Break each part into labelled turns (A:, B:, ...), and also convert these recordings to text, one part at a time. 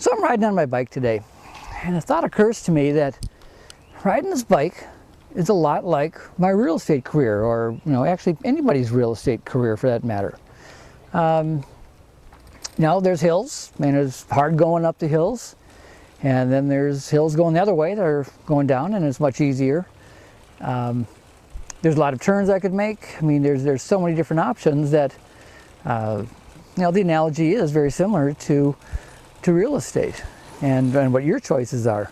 A: So I'm riding on my bike today, and a thought occurs to me that riding this bike is a lot like my real estate career, or actually anybody's real estate career for that matter. There's hills, and it's hard going up the hills, and then there's hills going the other way that are going down, and it's much easier. There's a lot of turns I could make. I mean, there's so many different options that the analogy is very similar to real estate and what your choices are.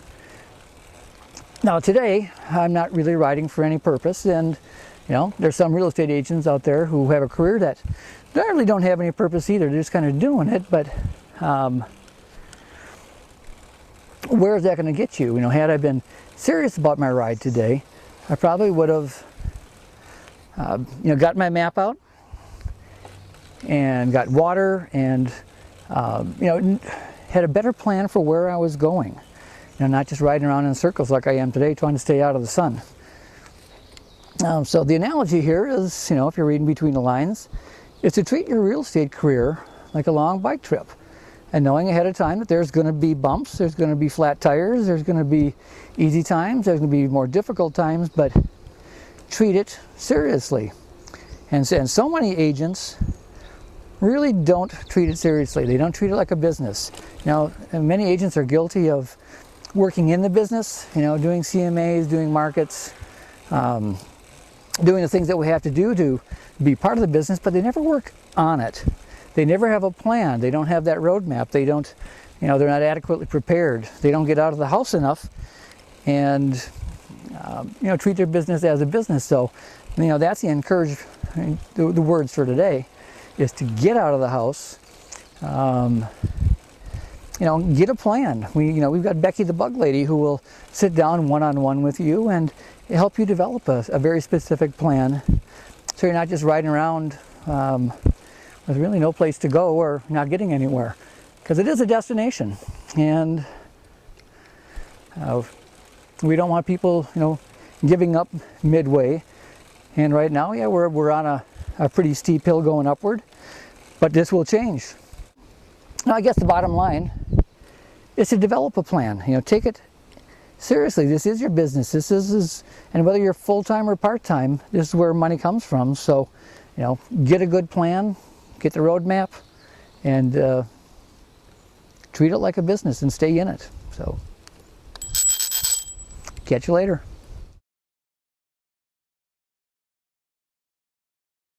A: Now today, I'm not really riding for any purpose, and there's some real estate agents out there who have a career that really don't have any purpose either. They're just kind of doing it, but where is that going to get you? Had I been serious about my ride today, I probably would have got my map out and got water and had a better plan for where I was going. Not just riding around in circles like I am today, trying to stay out of the sun. So the analogy here is, if you're reading between the lines, is to treat your real estate career like a long bike trip, and knowing ahead of time that there's going to be bumps, there's going to be flat tires, there's going to be easy times, there's going to be more difficult times, but treat it seriously. And so many agents really don't treat it seriously. They don't treat it like a business. Many agents are guilty of working in the business, doing CMAs, doing markets, doing the things that we have to do to be part of the business, but they never work on it. They never have a plan. They don't have that roadmap. They don't, they're not adequately prepared. They don't get out of the house enough and, treat their business as a business. So, that's the words for today is to get out of the house. Get a plan. We've got Becky the Bug Lady who will sit down one-on-one with you and help you develop a very specific plan, so you're not just riding around with really no place to go or not getting anywhere, because it is a destination, and we don't want people giving up midway. And right now, we're on a pretty steep hill going upward, but this will change. Now, I guess the bottom line is to develop a plan. Take it seriously. This is your business. This is, and whether you're full-time or part-time, this is where money comes from. So, get a good plan, get the roadmap, and treat it like a business and stay in it. So, catch you later.